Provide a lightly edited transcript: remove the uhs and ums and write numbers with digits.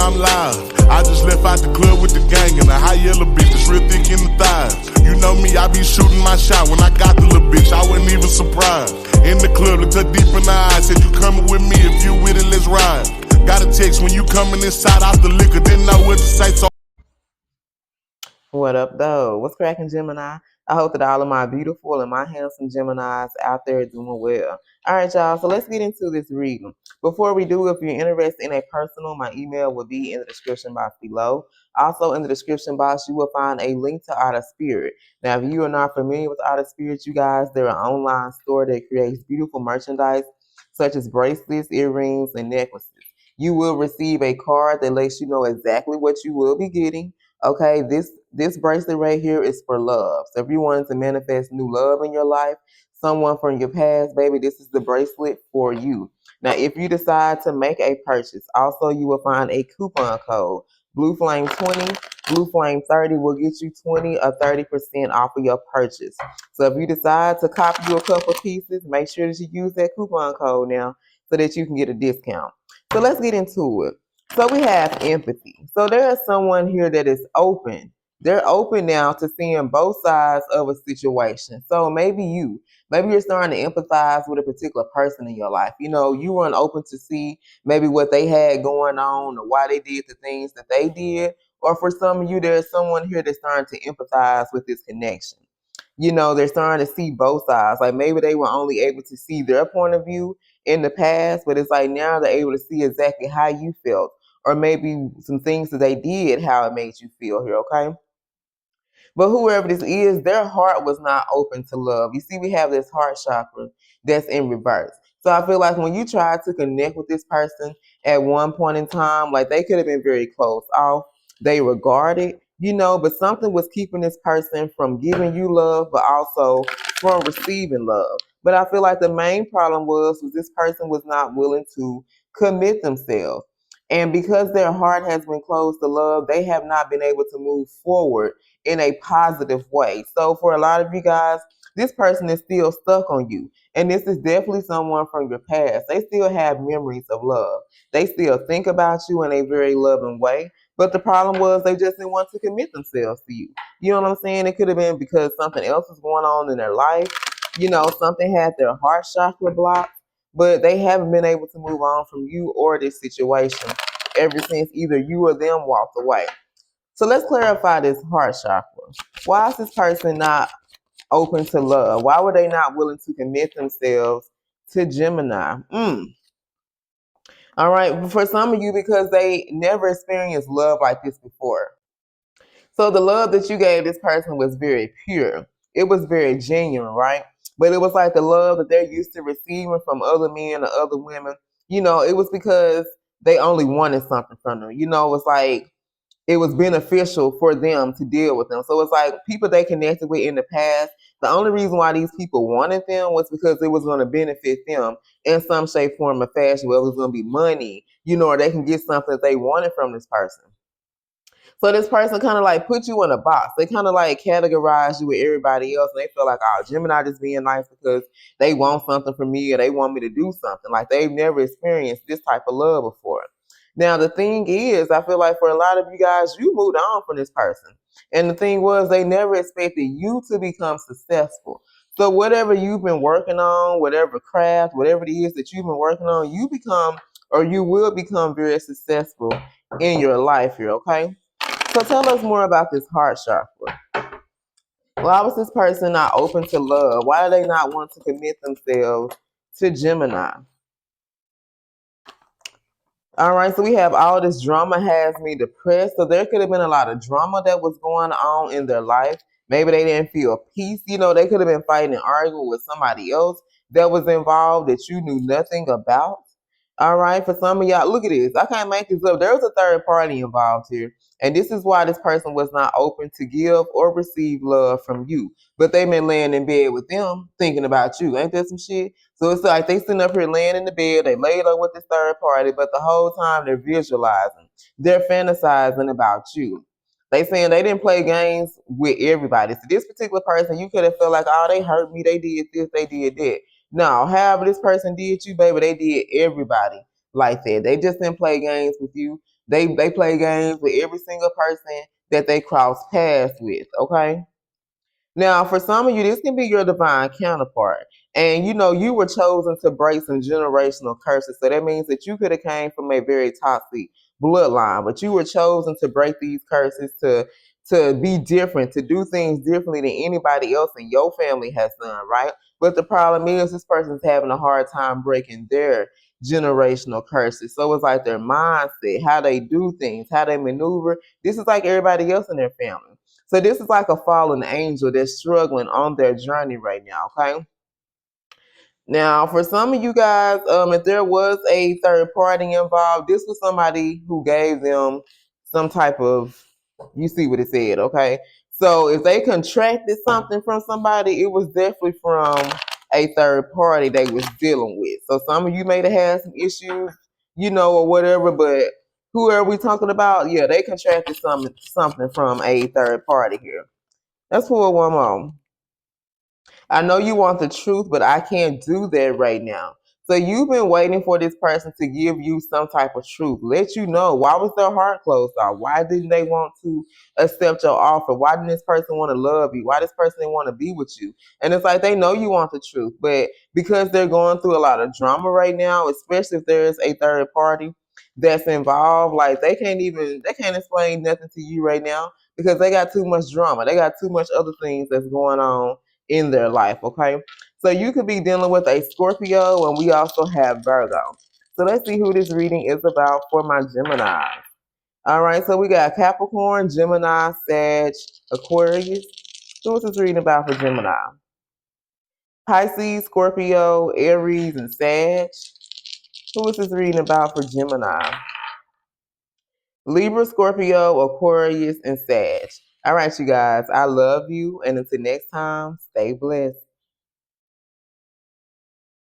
I'm live. I just left out the club with the gang and a high yellow bitch that's real thick in the thighs. You know me, I be shooting my shot. When I got the little bitch, I wasn't even surprised. In the club, looked her deep in the eyes, said you coming with me, if you with it, let's ride. Got a text when you coming inside out the liquor, didn't know what to say, so. What up, though? What's cracking, Gemini? I hope that all of my beautiful and my handsome Geminis out there are doing well. All right, y'all, so let's get into this reading. Before we do, if you're interested in a personal, my email will be in the description box below. Also, in the description box, you will find a link to Outer Spirit. Now, if you are not familiar with Outer Spirit, you guys, they're an online store that creates beautiful merchandise, such as bracelets, earrings, and necklaces. You will receive a card that lets you know exactly what you will be getting. Okay, this bracelet right here is for love. So if you want to manifest new love in your life, someone from your past, baby, this is the bracelet for you. Now, if you decide to make a purchase, also you will find a coupon code. BLUFlame20, BLUFlame30 will get you 20 or 30% off of your purchase. So if you decide to copy you a couple pieces, make sure that you use that coupon code now so that you can get a discount. So let's get into it. So we have empathy. So there is someone here that is open. They're open now to seeing both sides of a situation. So maybe you're starting to empathize with a particular person in your life. You know, you weren't open to see maybe what they had going on or why they did the things that they did. Or for some of you, there's someone here that's starting to empathize with this connection. You know, they're starting to see both sides. Like maybe they were only able to see their point of view in the past, but it's like now they're able to see exactly how you felt, or maybe some things that they did, how it made you feel here, okay? But whoever this is, their heart was not open to love. You see, we have this heart chakra that's in reverse. So I feel like when you try to connect with this person at one point in time, like they could have been very close off, they regarded, you know, but something was keeping this person from giving you love, but also from receiving love. But I feel like the main problem was this person was not willing to commit themselves. And because their heart has been closed to love, they have not been able to move forward in a positive way. So for a lot of you guys, this person is still stuck on you. And this is definitely someone from your past. They still have memories of love. They still think about you in a very loving way. But the problem was they just didn't want to commit themselves to you. You know what I'm saying? It could have been because something else was going on in their life. You know, something had their heart chakra blocked, but they haven't been able to move on from you or this situation ever since either you or them walked away. So let's clarify this heart chakra. Why is this person not open to love? Why were they not willing to commit themselves to Gemini? All right, for some of you, because they never experienced love like this before. So the love that you gave this person was very pure. It was very genuine, right? But it was like the love that they're used to receiving from other men or other women. You know, it was because they only wanted something from them. You know, it was like it was beneficial for them to deal with them. So it's like people they connected with in the past. The only reason why these people wanted them was because it was going to benefit them in some shape, form, or fashion. Whether it was going to be money, you know, or they can get something that they wanted from this person. So this person kind of like put you in a box. They kind of like categorize you with everybody else. And they feel like, oh, Gemini just being nice because they want something from me or they want me to do something. Like they've never experienced this type of love before. Now, the thing is, I feel like for a lot of you guys, you moved on from this person. And the thing was, they never expected you to become successful. So whatever you've been working on, whatever craft, whatever it is that you've been working on, you become or you will become very successful in your life here, okay? So tell us more about this heart chakra. Why was this person not open to love? Why do they not want to commit themselves to Gemini? All right, so we have all this drama has me depressed. So there could have been a lot of drama that was going on in their life. Maybe they didn't feel peace. You know, they could have been fighting and arguing with somebody else that was involved that you knew nothing about. All right, for some of y'all, look at this. I can't make this up. There was a third party involved here. And this is why this person was not open to give or receive love from you. But they been laying in bed with them thinking about you. Ain't that some shit? So it's like they sitting up here laying in the bed, they laid up with this third party, but the whole time they're visualizing. They're fantasizing about you. They saying they didn't play games with everybody. So this particular person, you could have felt like, oh, they hurt me, they did this, they did that. No, however this person did you, baby, they did everybody like that. They just didn't play games with you. They play games with every single person that they cross paths with, okay? Now, for some of you, this can be your divine counterpart. And you know, you were chosen to break some generational curses. So that means that you could have came from a very toxic bloodline, but you were chosen to break these curses, to be different, to do things differently than anybody else in your family has done, right? But the problem is this person's having a hard time breaking their generational curses. So it's like their mindset, how they do things, how they maneuver. This is like everybody else in their family. So this is like a fallen angel that's struggling on their journey right now, okay? Now, for some of you guys, if there was a third party involved, this was somebody who gave them some type of, you see what it said, okay? So if they contracted something from somebody, it was definitely from a third party they was dealing with. So some of you may have had some issues, you know, or whatever, but who are we talking about? Yeah, they contracted something from a third party here. Let's pull one more. I know you want the truth, but I can't do that right now. So you've been waiting for this person to give you some type of truth, let you know why was their heart closed off? Why didn't they want to accept your offer? Why didn't this person want to love you? Why this person didn't want to be with you? And it's like they know you want the truth, but because they're going through a lot of drama right now, especially if there's a third party that's involved, like they can't explain nothing to you right now because they got too much drama. They got too much other things that's going on in their life, okay? So you could be dealing with a Scorpio, and we also have Virgo. So let's see who this reading is about for my Gemini. All right, so we got Capricorn, Gemini, Sag, Aquarius. So what's this reading about for Gemini? Pisces, Scorpio, Aries, and Sag. Who is this reading about for Gemini? Libra, Scorpio, Aquarius, and Sag. All right, you guys, I love you. And until next time, stay blessed.